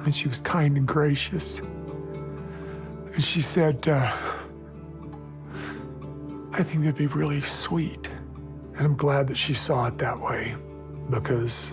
and she was kind and gracious. And she said, I think that'd be really sweet. And I'm glad that she saw it that way, because...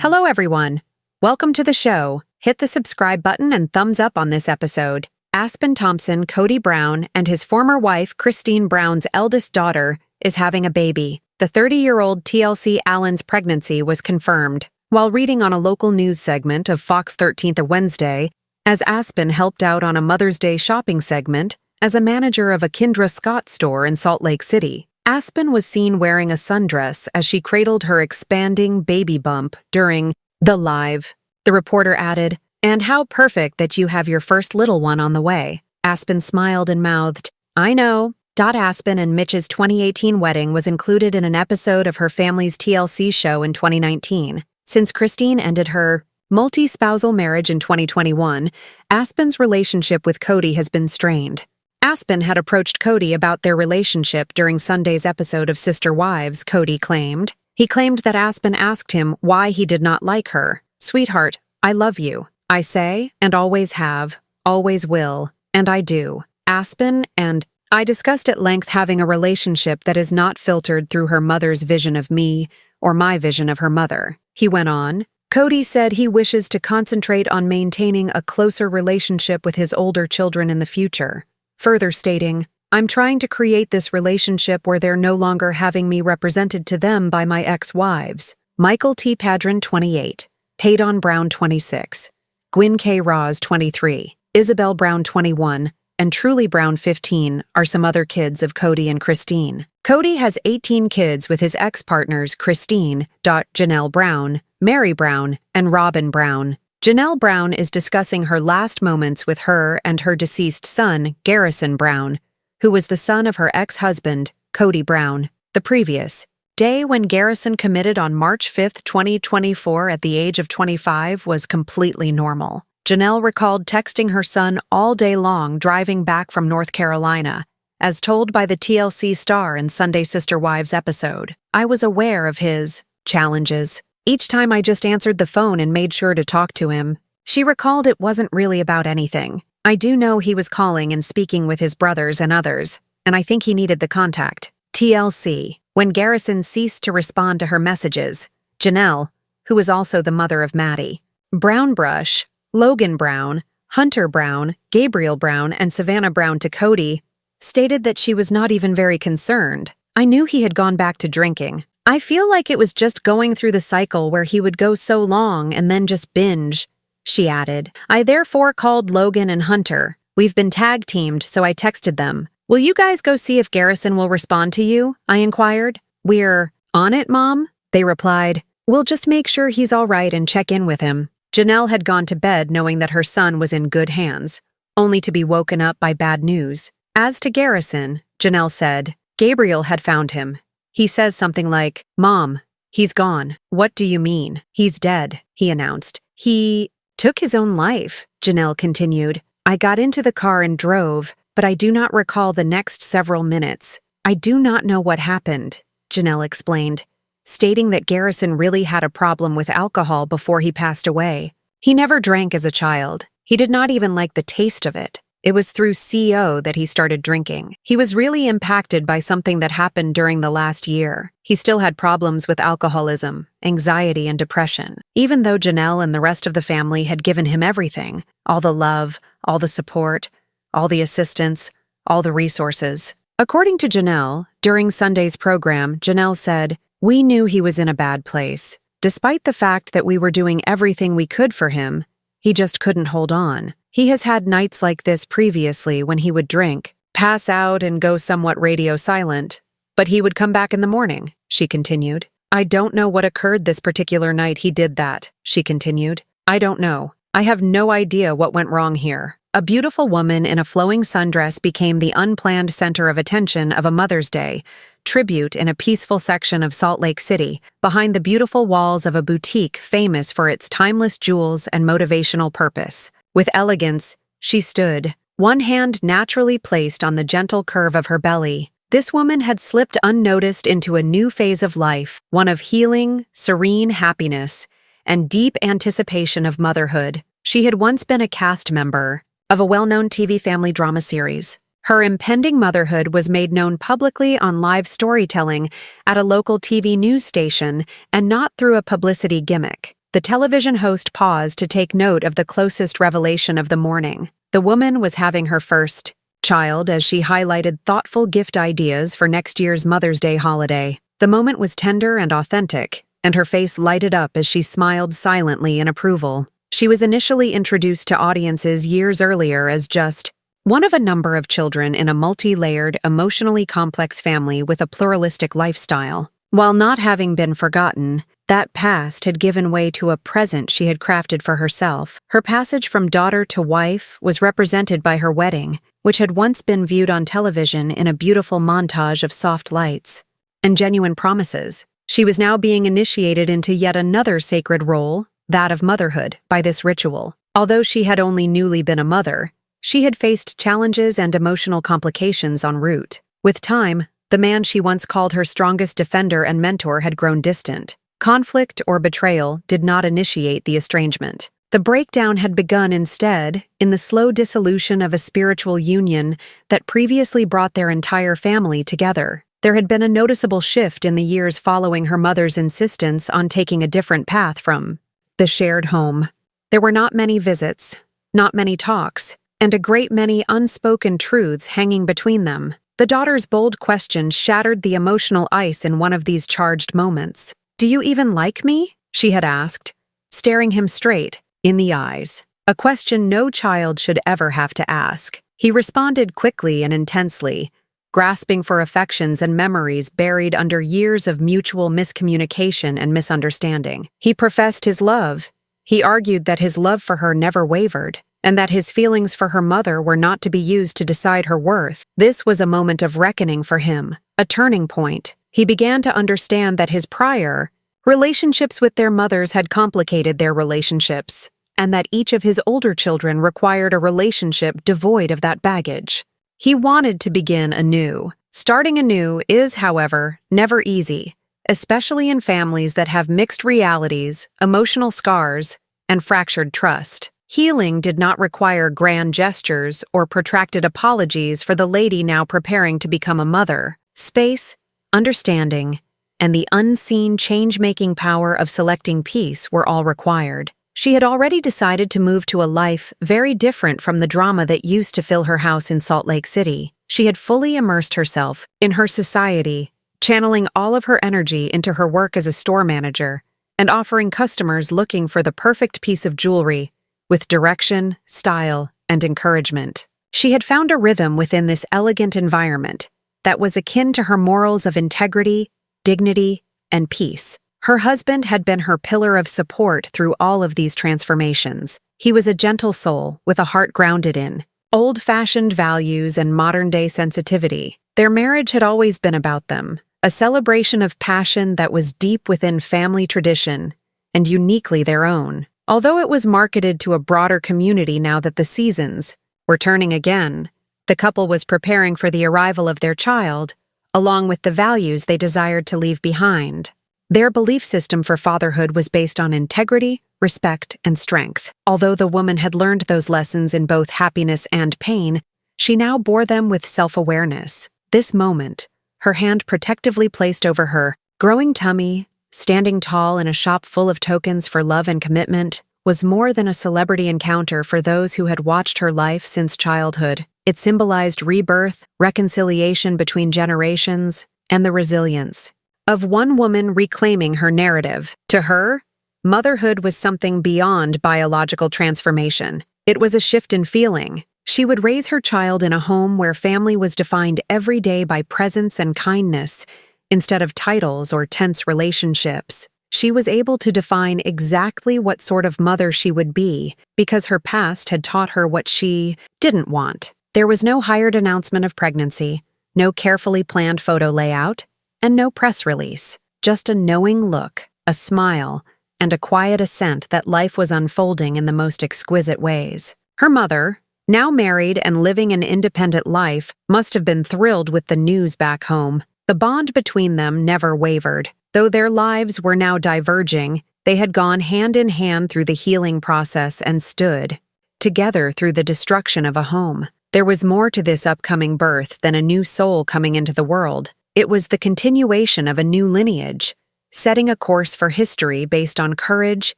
Hello, everyone. Welcome to the show. Hit the subscribe button and thumbs up on this episode. Aspen Thompson, Kody Brown, and his former wife, Christine Brown's eldest daughter, is having a baby. The 30-year-old TLC Allen's pregnancy was confirmed. While reading on a local news segment of Fox 13th a Wednesday, as Aspen helped out on a Mother's Day shopping segment as a manager of a Kendra Scott store in Salt Lake City, Aspen was seen wearing a sundress as she cradled her expanding baby bump during the live. The reporter added, "And how perfect that you have your first little one on the way." Aspen smiled and mouthed, "I know." Aspen and Mitch's 2018 wedding was included in an episode of her family's TLC show in 2019. Since Christine ended her multi-spousal marriage in 2021, Aspen's relationship with Kody has been strained. Aspen had approached Kody about their relationship during Sunday's episode of Sister Wives, Kody claimed. He claimed that Aspen asked him why he did not like her. "Sweetheart, I love you. I say, and always have, always will, and I do. Aspen and I discussed at length having a relationship that is not filtered through her mother's vision of me or my vision of her mother," he went on. Kody said he wishes to concentrate on maintaining a closer relationship with his older children in the future, further stating, "I'm trying to create this relationship where they're no longer having me represented to them by my ex-wives." Michael T. Paedon, 28, Paedon Brown, 26, Gwyn K. Ross, 23, Isabel Brown, 21, and Truly Brown, 15, are some other kids of Kody and Christine. Kody has 18 kids with his ex-partners Christine, Janelle Brown, Mary Brown, and Robyn Brown. Janelle Brown is discussing her last moments with her and her deceased son, Garrison Brown, who was the son of her ex-husband, Kody Brown. The previous day when Garrison committed on March 5, 2024 at the age of 25 was completely normal. Janelle recalled texting her son all day long driving back from North Carolina, as told by the TLC star in Sunday Sister Wives episode. "I was aware of his challenges. Each time I just answered the phone and made sure to talk to him." She recalled it wasn't really about anything. "I do know he was calling and speaking with his brothers and others, and I think he needed the contact." TLC. When Garrison ceased to respond to her messages, Janelle, who is also the mother of Maddie, Brownbrush, Logan Brown, Hunter Brown, Gabriel Brown, and Savannah Brown to Kody, stated that she was not even very concerned. "I knew he had gone back to drinking. I feel like it was just going through the cycle where he would go so long and then just binge," she added. "I therefore called Logan and Hunter. We've been tag-teamed, so I texted them. 'Will you guys go see if Garrison will respond to you?' I inquired. 'We're on it, Mom,' they replied. 'We'll just make sure he's all right and check in with him.'" Janelle had gone to bed knowing that her son was in good hands, only to be woken up by bad news. As to Garrison, Janelle said, Gabriel had found him. He says something like, "Mom, he's gone." "What do you mean?" "He's dead," he announced. "He took his own life," Janelle continued. "I got into the car and drove, but I do not recall the next several minutes. I do not know what happened," Janelle explained, stating that Garrison really had a problem with alcohol before he passed away. He never drank as a child. He did not even like the taste of it. It was through CO that he started drinking. He was really impacted by something that happened during the last year. He still had problems with alcoholism, anxiety, and depression, even though Janelle and the rest of the family had given him everything, all the love, all the support, all the assistance, all the resources. According to Janelle, during Sunday's program, Janelle said, "We knew he was in a bad place. Despite the fact that we were doing everything we could for him, he just couldn't hold on. He has had nights like this previously when he would drink, pass out, and go somewhat radio silent. But he would come back in the morning," she continued. "I don't know what occurred this particular night he did that," she continued. "I don't know. I have no idea what went wrong here." A beautiful woman in a flowing sundress became the unplanned center of attention of a Mother's Day tribute in a peaceful section of Salt Lake City, behind the beautiful walls of a boutique famous for its timeless jewels and motivational purpose. With elegance, she stood, one hand naturally placed on the gentle curve of her belly. This woman had slipped unnoticed into a new phase of life, one of healing, serene happiness, and deep anticipation of motherhood. She had once been a cast member of a well-known TV family drama series. Her impending motherhood was made known publicly on live storytelling at a local TV news station and not through a publicity gimmick. The television host paused to take note of the closest revelation of the morning. The woman was having her first child as she highlighted thoughtful gift ideas for next year's Mother's Day holiday. The moment was tender and authentic, and her face lighted up as she smiled silently in approval. She was initially introduced to audiences years earlier as just one of a number of children in a multi-layered, emotionally complex family with a pluralistic lifestyle. While not having been forgotten, that past had given way to a present she had crafted for herself. Her passage from daughter to wife was represented by her wedding, which had once been viewed on television in a beautiful montage of soft lights and genuine promises. She was now being initiated into yet another sacred role, that of motherhood, by this ritual. Although she had only newly been a mother, she had faced challenges and emotional complications en route. With time, the man she once called her strongest defender and mentor had grown distant. Conflict or betrayal did not initiate the estrangement. The breakdown had begun instead in the slow dissolution of a spiritual union that previously brought their entire family together. There had been a noticeable shift in the years following her mother's insistence on taking a different path from the shared home. There were not many visits, not many talks, and a great many unspoken truths hanging between them. The daughter's bold question shattered the emotional ice in one of these charged moments. "Do you even like me?" she had asked, staring him straight in the eyes. A question no child should ever have to ask. He responded quickly and intensely, grasping for affections and memories buried under years of mutual miscommunication and misunderstanding. He professed his love. He argued that his love for her never wavered, and that his feelings for her mother were not to be used to decide her worth. This was a moment of reckoning for him, a turning point. He began to understand that his prior relationships with their mothers had complicated their relationships, and that each of his older children required a relationship devoid of that baggage. He wanted to begin anew. Starting anew is, however, never easy, especially in families that have mixed realities, emotional scars, and fractured trust. Healing did not require grand gestures or protracted apologies for the lady now preparing to become a mother. Space, understanding, and the unseen change-making power of selecting peace were all required. She had already decided to move to a life very different from the drama that used to fill her house in Salt Lake City. She had fully immersed herself in her society, channeling all of her energy into her work as a store manager and offering customers looking for the perfect piece of jewelry with direction, style, and encouragement. She had found a rhythm within this elegant environment that was akin to her morals of integrity, dignity, and peace. Her husband had been her pillar of support through all of these transformations. He was a gentle soul with a heart grounded in old-fashioned values and modern-day sensitivity. Their marriage had always been about them, a celebration of passion that was deep within family tradition and uniquely their own. Although it was marketed to a broader community now that the seasons were turning again, the couple was preparing for the arrival of their child, along with the values they desired to leave behind. Their belief system for fatherhood was based on integrity, respect, and strength. Although the woman had learned those lessons in both happiness and pain, she now bore them with self-awareness. This moment, her hand protectively placed over her growing tummy, standing tall in a shop full of tokens for love and commitment, was more than a celebrity encounter for those who had watched her life since childhood. It symbolized rebirth, reconciliation between generations, and the resilience of one woman reclaiming her narrative. To her, motherhood was something beyond biological transformation. It was a shift in feeling. She would raise her child in a home where family was defined every day by presence and kindness, instead of titles or tense relationships. She was able to define exactly what sort of mother she would be because her past had taught her what she didn't want. There was no hired announcement of pregnancy, no carefully planned photo layout, and no press release. Just a knowing look, a smile, and a quiet assent that life was unfolding in the most exquisite ways. Her mother, now married and living an independent life, must have been thrilled with the news back home. The bond between them never wavered. Though their lives were now diverging, They had gone hand in hand through the healing process and stood together through the destruction of a home. There was more to this upcoming birth than a new soul coming into the world. It was the continuation of a new lineage, setting a course for history based on courage,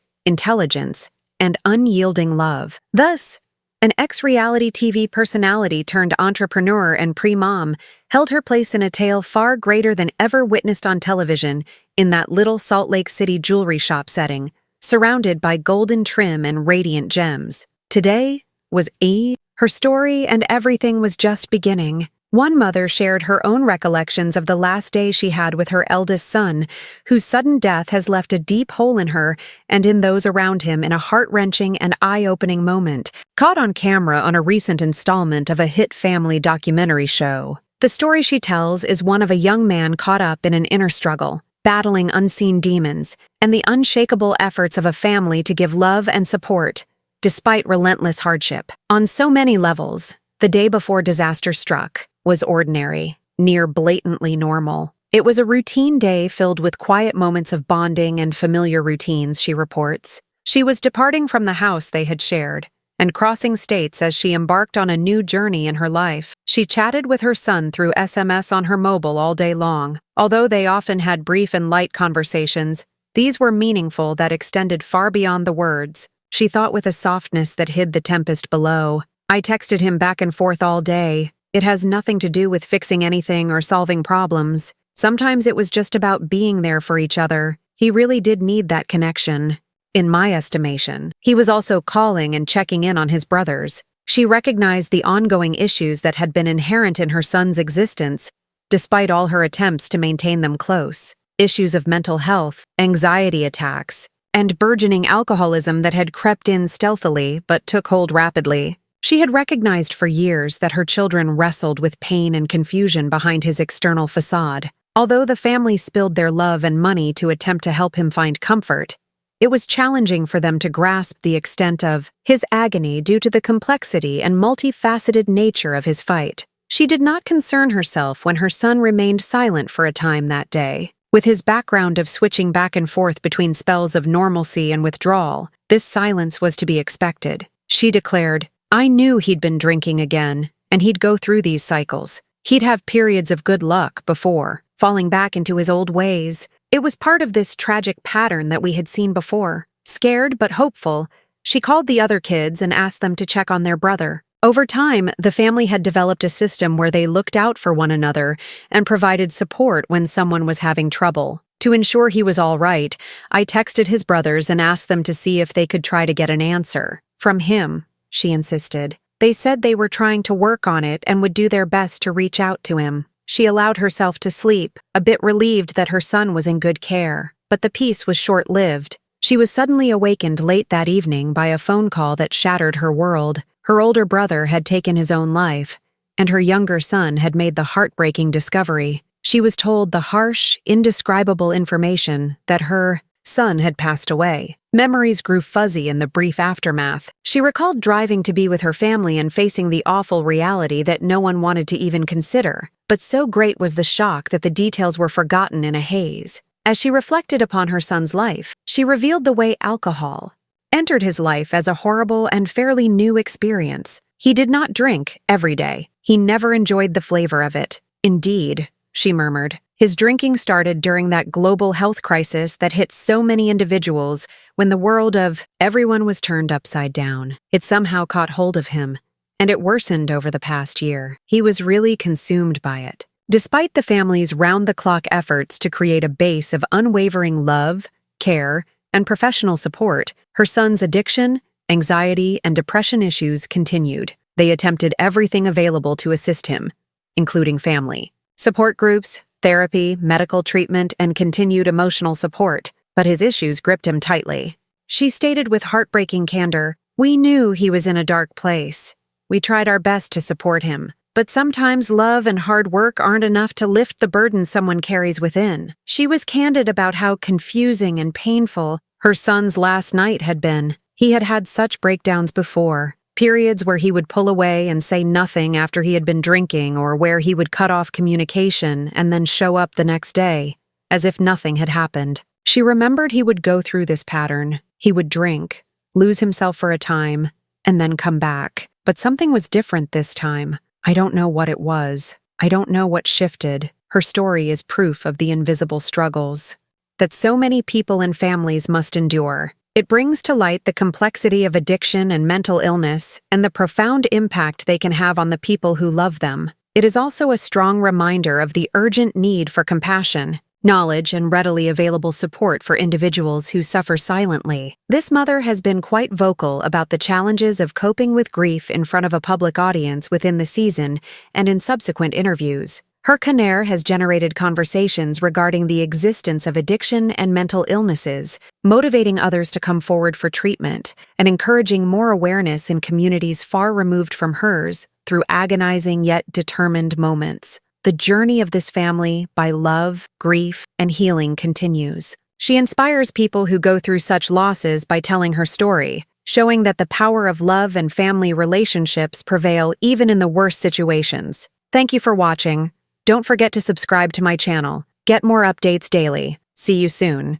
intelligence, and unyielding love. Thus, an ex-reality TV personality turned entrepreneur and pre-mom held her place in a tale far greater than ever witnessed on television in that little Salt Lake City jewelry shop setting, surrounded by golden trim and radiant gems. Today was her story, and everything was just beginning. One mother shared her own recollections of the last day she had with her eldest son, whose sudden death has left a deep hole in her and in those around him in a heart-wrenching and eye-opening moment, caught on camera on a recent installment of a hit family documentary show. The story she tells is one of a young man caught up in an inner struggle, battling unseen demons, and the unshakable efforts of a family to give love and support, despite relentless hardship. On so many levels, the day before disaster struck was ordinary, near blatantly normal. It was a routine day filled with quiet moments of bonding and familiar routines, she reports. She was departing from the house they had shared and crossing states as she embarked on a new journey in her life. She chatted with her son through SMS on her mobile all day long. Although they often had brief and light conversations, these were meaningful that extended far beyond the words. She thought with a softness that hid the tempest below. I texted him back and forth all day. It has nothing to do with fixing anything or solving problems. Sometimes it was just about being there for each other. He really did need that connection, in my estimation. He was also calling and checking in on his brothers. She recognized the ongoing issues that had been inherent in her son's existence, despite all her attempts to maintain them close. Issues of mental health, anxiety attacks, and burgeoning alcoholism that had crept in stealthily but took hold rapidly. She had recognized for years that her children wrestled with pain and confusion behind his external facade. Although the family spilled their love and money to attempt to help him find comfort, it was challenging for them to grasp the extent of his agony due to the complexity and multifaceted nature of his fight. She did not concern herself when her son remained silent for a time that day. With his background of switching back and forth between spells of normalcy and withdrawal, this silence was to be expected. She declared, "I knew he'd been drinking again, and he'd go through these cycles. He'd have periods of good luck before, falling back into his old ways. It was part of this tragic pattern that we had seen before." Scared but hopeful, she called the other kids and asked them to check on their brother. Over time, the family had developed a system where they looked out for one another and provided support when someone was having trouble. To ensure he was all right, I texted his brothers and asked them to see if they could try to get an answer from him, she insisted. They said they were trying to work on it and would do their best to reach out to him. She allowed herself to sleep, a bit relieved that her son was in good care. But the peace was short-lived. She was suddenly awakened late that evening by a phone call that shattered her world. Her older brother had taken his own life, and her younger son had made the heartbreaking discovery. She was told the harsh, indescribable information that her son had passed away. Memories grew fuzzy in the brief aftermath. She recalled driving to be with her family and facing the awful reality that no one wanted to even consider. But so great was the shock that the details were forgotten in a haze. As she reflected upon her son's life, she revealed the way alcohol entered his life as a horrible and fairly new experience. He did not drink every day. He never enjoyed the flavor of it. Indeed, she murmured, his drinking started during that global health crisis that hit so many individuals when the world of everyone was turned upside down. It somehow caught hold of him, and it worsened over the past year. He was really consumed by it. Despite the family's round-the-clock efforts to create a base of unwavering love, care, and professional support, her son's addiction, anxiety, and depression issues continued. They attempted everything available to assist him, including family support groups, therapy, medical treatment, and continued emotional support, but his issues gripped him tightly. She stated with heartbreaking candor, "We knew he was in a dark place. We tried our best to support him. But sometimes love and hard work aren't enough to lift the burden someone carries within." She was candid about how confusing and painful her son's last night had been. He had had such breakdowns before, periods where he would pull away and say nothing after he had been drinking, or where he would cut off communication and then show up the next day, as if nothing had happened. She remembered he would go through this pattern. He would drink, lose himself for a time, and then come back. But something was different this time. I don't know what it was. I don't know what shifted. Her story is proof of the invisible struggles that so many people and families must endure. It brings to light the complexity of addiction and mental illness and the profound impact they can have on the people who love them. It is also a strong reminder of the urgent need for compassion, knowledge, and readily available support for individuals who suffer silently. This mother has been quite vocal about the challenges of coping with grief in front of a public audience within the season and in subsequent interviews. Her canard has generated conversations regarding the existence of addiction and mental illnesses, motivating others to come forward for treatment and encouraging more awareness in communities far removed from hers through agonizing yet determined moments. The journey of this family by love, grief, and healing continues. She inspires people who go through such losses by telling her story, showing that the power of love and family relationships prevail even in the worst situations. Thank you for watching. Don't forget to subscribe to my channel. Get more updates daily. See you soon.